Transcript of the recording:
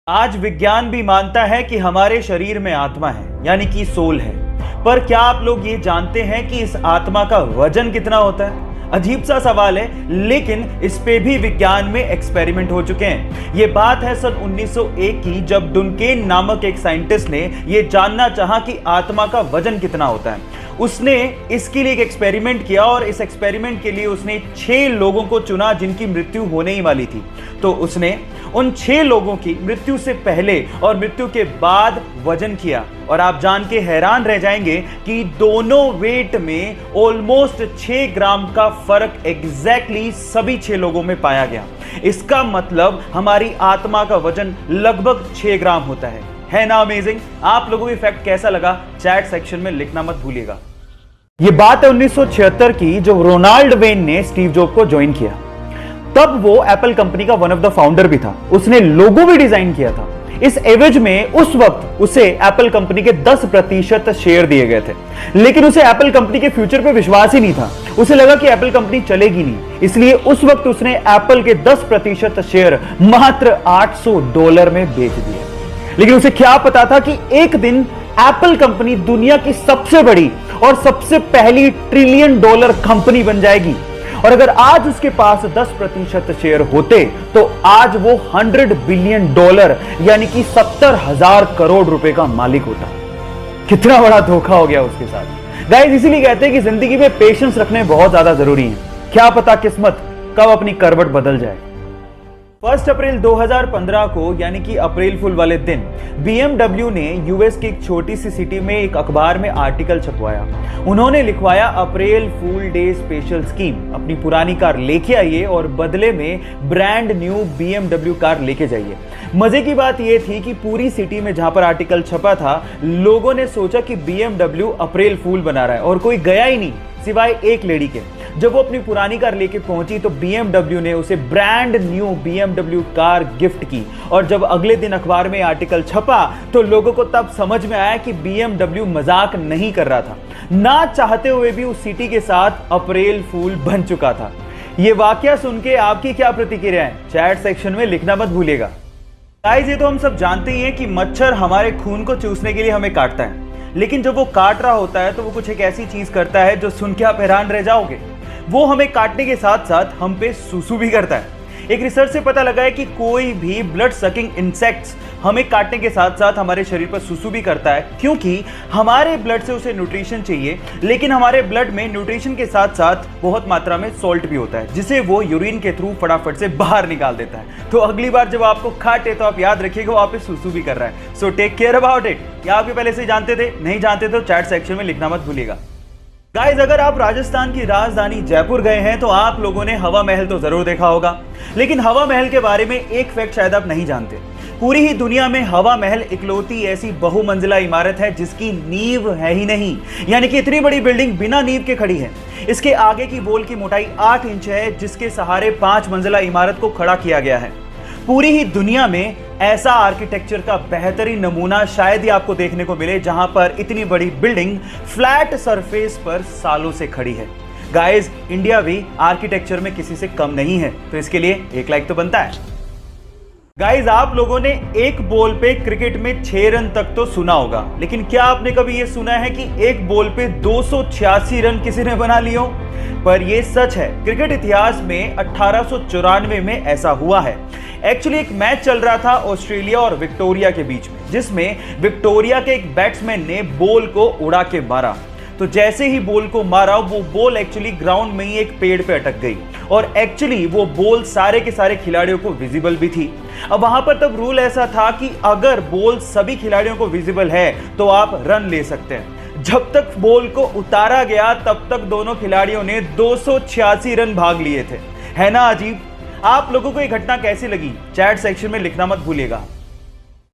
आज विज्ञान भी मानता है कि हमारे शरीर में आत्मा है, यानी कि सोल है। पर क्या आप लोग ये जानते हैं कि इस आत्मा का वजन कितना होता है? अजीब सा सवाल है, लेकिन इस पे भी विज्ञान में एक्सपेरिमेंट हो चुके हैं। ये बात है सन 1901 की, जब डुनकेन नामक एक साइंटिस्ट ने ये जानना चाहा कि आत्मा का वजन कितना होता है। उसने इसके लिए एक एक्सपेरिमेंट किया और इस एक्सपेरिमेंट के लिए उसने 6 लोगों को चुना जिनकी मृत्यु होने ही वाली थी। तो उसने उन 6 लोगों की मृत्यु से पहले और मृत्यु के बाद वजन किया और आप जान के हैरान रह जाएंगे कि दोनों वेट में ऑलमोस्ट 6 ग्राम का फर्क एग्जैक्टली सभी 6 लोगों में पाया गया। इसका मतलब हमारी आत्मा का वजन लगभग 6 ग्राम होता है ना अमेजिंग? आप लोगों को फैक्ट कैसा लगा चैट सेक्शन में लिखना मत भूलिएगा। यह बात है 1976 की, जब रोनाल्ड वेन ने स्टीव जॉब को ज्वाइन किया। तब वो एप्पल कंपनी का वन ऑफ द फाउंडर भी था। उसने लोगो भी डिजाइन किया था। इस एवज में उस वक्त उसे एप्पल कंपनी के 10% शेयर दिए गए थे, लेकिन उसे एप्पल कंपनी के फ्यूचर पे विश्वास ही नहीं था। उसे लगा कि एप्पल कंपनी चलेगी नहीं, इसलिए उस वक्त उसने एप्पल के 10% शेयर मात्र $800 में बेच दिए। लेकिन उसे क्या पता था कि एक दिन एप्पल कंपनी दुनिया की सबसे बड़ी और सबसे पहली $1 ट्रिलियन कंपनी बन जाएगी। और अगर आज उसके पास 10% शेयर होते तो आज वो $100 बिलियन यानी कि 70,000 करोड़ रुपए का मालिक होता। कितना बड़ा धोखा हो गया उसके साथ। गाइस, इसीलिए कहते हैं कि जिंदगी में पेशेंस रखने बहुत ज्यादा जरूरी है। क्या पता किस्मत कब अपनी करवट बदल जाए। 1 अप्रैल 2015 को, यानी कि अप्रैल फुल वाले दिन, BMW ने यूएस की एक छोटी सी सिटी में एक अखबार में आर्टिकल छपवाया। उन्होंने लिखवाया, अप्रैल फूल डे स्पेशल स्कीम, अपनी पुरानी कार लेके आइए और बदले में ब्रांड न्यू BMW कार लेके जाइए। मजे की बात यह थी कि पूरी सिटी में जहां पर आर्टिकल छपा था, लोगों ने सोचा कि BMW अप्रैल फूल बना रहा है और कोई गया ही नहीं सिवाय एक लेडी के। जब वो अपनी पुरानी कार लेके पहुंची तो BMW ने उसे brand new BMW car gift की। और जब अगले दिन अखबार में आर्टिकल छपा तो लोगों को तब समझ में आया कि BMW मजाक नहीं कर रहा था। ना चाहते हुए भी उस सिटी के साथ अप्रैल फूल बन चुका था। ये वाकया सुन के आपकी क्या प्रतिक्रिया है? चैट सेक्शन में लिखना मत भूलिएगा। गाइस, ये तो हम सब जानते ही हैं कि मच्छर हमारे खून को चूसने के लिए हमें काटता है, लेकिन जब वो काट रहा होता है तो वो कुछ एक ऐसी चीज करता है जो सुन के आप हैरान रह जाओगे। वो हमें काटने के साथ साथ हम पे सूसू भी करता है। एक रिसर्च से पता लगा है कि कोई भी ब्लड सकिंग इंसेक्ट्स हमें काटने के साथ साथ हमारे शरीर पर सूसू भी करता है, क्योंकि हमारे ब्लड से उसे न्यूट्रिशन चाहिए, लेकिन हमारे ब्लड में न्यूट्रिशन के साथ साथ बहुत मात्रा में सॉल्ट भी होता है, जिसे वो यूरिन के थ्रू फटाफट से बाहर निकाल देता है। तो अगली बार जब आपको काटे तो आप याद रखिएगा वो आप पे सूसू भी कर रहा है। So take care about it. क्या आप ये पहले से जानते थे? नहीं जानते तो चैट सेक्शन में लिखना मत भूलिएगा। गाइस, अगर आप राजस्थान की राजधानी जयपुर गए हैं तो आप लोगों ने हवा महल तो जरूर देखा होगा, लेकिन हवा महल के बारे में एक फैक्ट शायद आप नहीं जानते। पूरी ही दुनिया में हवा महल इकलौती ऐसी बहुमंजिला इमारत है जिसकी नींव है ही नहीं, यानी कि इतनी बड़ी बिल्डिंग बिना नींव के खड़ी है। इसके आगे की बोल की मोटाई 8 इंच है, जिसके सहारे 5 मंजिला इमारत को खड़ा किया गया है। पूरी ही दुनिया में ऐसा आर्किटेक्चर का बेहतरीन नमूना शायद ही आपको देखने को मिले, जहां पर इतनी बड़ी बिल्डिंग फ्लैट सरफेस पर सालों से खड़ी है। गाइस, इंडिया भी आर्किटेक्चर में किसी से कम नहीं है, तो इसके लिए एक लाइक तो बनता है। गाइस, आप लोगों ने एक बॉल पे क्रिकेट में 6 रन तक तो सुना होगा, लेकिन क्या आपने कभी यह सुना है कि एक बॉल पे 286 रन किसी ने बना लिए हो? पर यह सच है। क्रिकेट इतिहास में 1894 में ऐसा हुआ है। एक्चुअली एक मैच चल रहा था ऑस्ट्रेलिया और विक्टोरिया के बीच में, जिसमें विक्टोरिया के एक बैट्समैन ने बॉल को उड़ा के मारा। तो जैसे ही बॉल को मारा, वो बॉल एक्चुअली ग्राउंड में ही एक पेड़ पे अटक गई और एक्चुअली वो बॉल सारे के सारे खिलाड़ियों को विजिबल भी थी। अब वहां पर तब रूल ऐसा था कि अगर बॉल सभी खिलाड़ियों को विजिबल है तो आप रन ले सकते हैं। जब तक बॉल को उतारा गया तब तक दोनों खिलाड़ियों ने 286 रन भाग लिए थे। है ना अजीब? आप लोगों को ये घटना कैसी लगी? चैट सेक्शन में लिखना मत भूलिएगा।